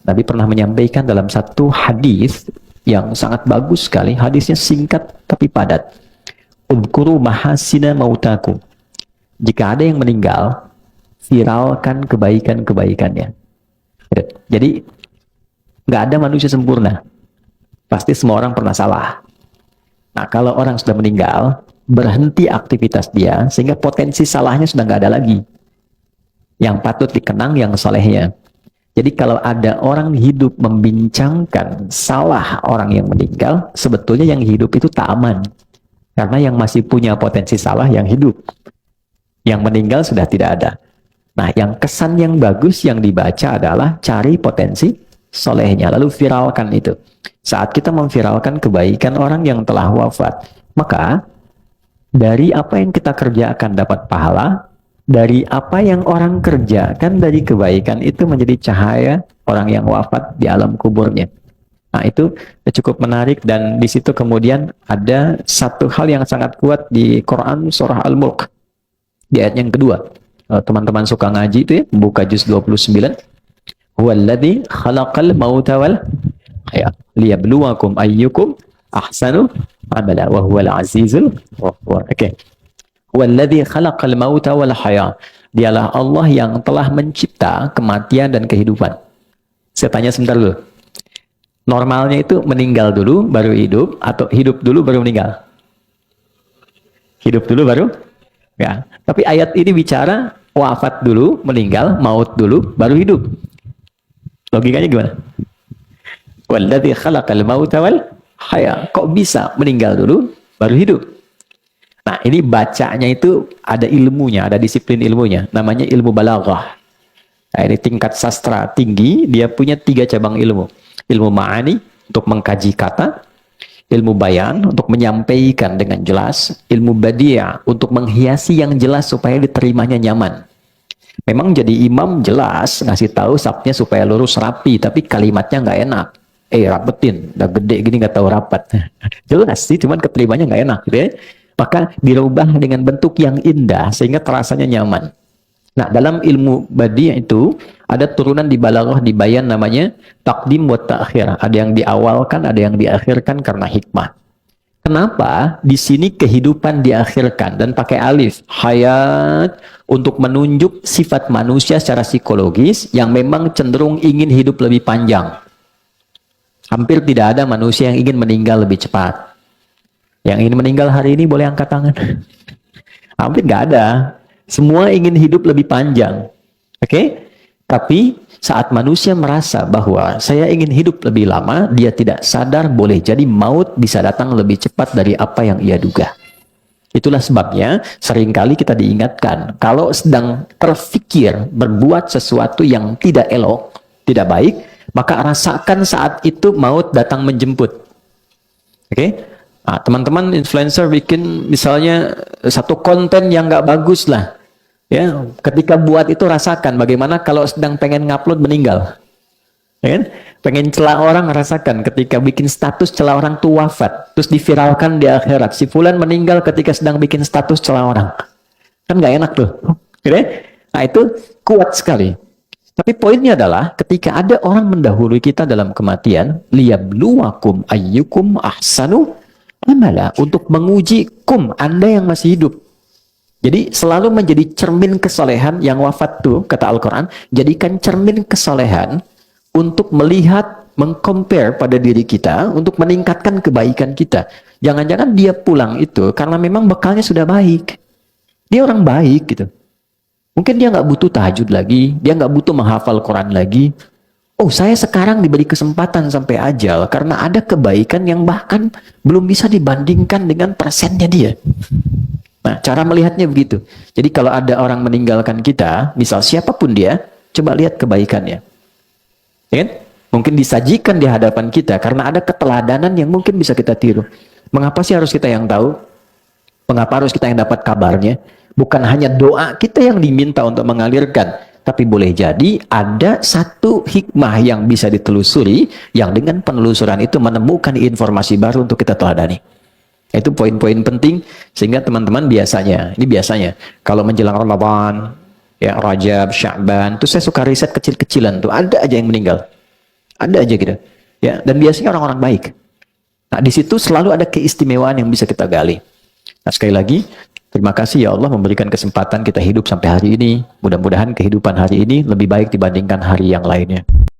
Nabi pernah menyampaikan dalam satu hadis yang sangat bagus sekali. Hadisnya singkat tapi padat. Udkuru mahasina mautakum. Jika ada yang meninggal, viralkan kebaikan-kebaikannya. Jadi nggak ada manusia sempurna. Pasti semua orang pernah salah. Nah, kalau orang sudah meninggal, berhenti aktivitas dia, sehingga potensi salahnya sudah nggak ada lagi. Yang patut dikenang yang solehnya. Jadi kalau ada orang hidup membincangkan salah orang yang meninggal, sebetulnya yang hidup itu tak aman. Karena yang masih punya potensi salah yang hidup. Yang meninggal sudah tidak ada. Nah, yang kesan yang bagus yang dibaca adalah cari potensi solehnya, lalu viralkan itu. Saat kita memviralkan kebaikan orang yang telah wafat, maka dari apa yang kita kerjakan dapat pahala, dari apa yang orang kerjakan dari kebaikan itu menjadi cahaya orang yang wafat di alam kuburnya. Nah, itu cukup menarik, dan di situ kemudian ada satu hal yang sangat kuat di Quran surah Al-Mulk di ayat yang kedua. Teman-teman suka ngaji itu ya, buka juz 29. Huwallazi khalaqal mauta wal hayat liyabluwakum ayyukum ahsanu amala wa huwal azizul ghafur. Oke. Huwallazi khalaqal mauta wal hayat. Dialah Allah yang telah mencipta kematian dan kehidupan. Saya tanya sebentar dulu. Normalnya itu meninggal dulu baru hidup atau hidup dulu baru meninggal? Hidup dulu baru? Ya. Tapi ayat ini bicara wafat dulu, meninggal, maut dulu, baru hidup. Logikanya gimana? Walladzi khalaqal mauta wal haya. Kok bisa meninggal dulu, baru hidup? Nah, ini bacanya itu ada ilmunya, ada disiplin ilmunya. Namanya ilmu balaghah. Nah, ini tingkat sastra tinggi, dia punya 3 cabang ilmu. Ilmu ma'ani, untuk mengkaji kata. Ilmu bayan, untuk menyampaikan dengan jelas. Ilmu badiah, untuk menghiasi yang jelas supaya diterimanya nyaman. Memang jadi imam jelas, ngasih tahu sabnya supaya lurus rapi, tapi kalimatnya nggak enak. Rapetin, udah gede gini nggak tahu rapat. Jelas sih, cuman keterimanya nggak enak gitu ya. Maka dirubah dengan bentuk yang indah, sehingga terasanya nyaman. Nah, dalam ilmu badiah itu, ada turunan di balaghah, di bayan namanya taqdim wa ta'khir. Ada yang diawalkan, ada yang diakhirkan karena hikmah. Kenapa di sini kehidupan diakhirkan dan pakai alif hayat untuk menunjuk sifat manusia secara psikologis yang memang cenderung ingin hidup lebih panjang. Hampir tidak ada manusia yang ingin meninggal lebih cepat. Yang ingin meninggal hari ini boleh angkat tangan. Hampir nggak ada. Semua ingin hidup lebih panjang. Oke? Tapi saat manusia merasa bahwa saya ingin hidup lebih lama, dia tidak sadar boleh jadi maut bisa datang lebih cepat dari apa yang ia duga. Itulah sebabnya seringkali kita diingatkan, kalau sedang terfikir berbuat sesuatu yang tidak elok, tidak baik, maka rasakan saat itu maut datang menjemput. Oke? Nah, teman-teman influencer bikin misalnya satu konten yang nggak bagus lah. Ya, ketika buat itu rasakan bagaimana kalau sedang pengen ngupload meninggal. Ya kan? Pengen celah orang, rasakan ketika bikin status celah orang tuh wafat, terus diviralkan di akhirat. Si fulan meninggal ketika sedang bikin status celah orang. Kan nggak enak tuh. Ya? Nah, itu kuat sekali. Tapi poinnya adalah ketika ada orang mendahului kita dalam kematian, liyabluwakum ayyukum ahsanu amala, untuk menguji Anda yang masih hidup. Jadi selalu menjadi cermin kesolehan yang wafat tuh, kata Al-Quran, jadikan cermin kesolehan untuk melihat, mengcompare pada diri kita, untuk meningkatkan kebaikan kita. Jangan-jangan dia pulang itu karena memang bekalnya sudah baik. Dia orang baik gitu. Mungkin dia nggak butuh tahajud lagi, dia nggak butuh menghafal Quran lagi. Oh, saya sekarang diberi kesempatan sampai ajal karena ada kebaikan yang bahkan belum bisa dibandingkan dengan persennya dia. Nah, cara melihatnya begitu. Jadi kalau ada orang meninggalkan kita, misal siapapun dia, coba lihat kebaikannya. Ya kan? Mungkin disajikan di hadapan kita karena ada keteladanan yang mungkin bisa kita tiru. Mengapa sih harus kita yang tahu? Mengapa harus kita yang dapat kabarnya? Bukan hanya doa kita yang diminta untuk mengalirkan, tapi boleh jadi ada satu hikmah yang bisa ditelusuri, yang dengan penelusuran itu menemukan informasi baru untuk kita teladani. Itu poin-poin penting, sehingga teman-teman biasanya, ini biasanya, kalau menjelang Ramadan, ya Rajab, Sya'ban, itu saya suka riset kecil-kecilan tuh, ada aja yang meninggal. Ada aja gitu. Ya, dan biasanya orang-orang baik. Nah, di situ selalu ada keistimewaan yang bisa kita gali. Nah, sekali lagi, terima kasih ya Allah memberikan kesempatan kita hidup sampai hari ini. Mudah-mudahan kehidupan hari ini lebih baik dibandingkan hari yang lainnya.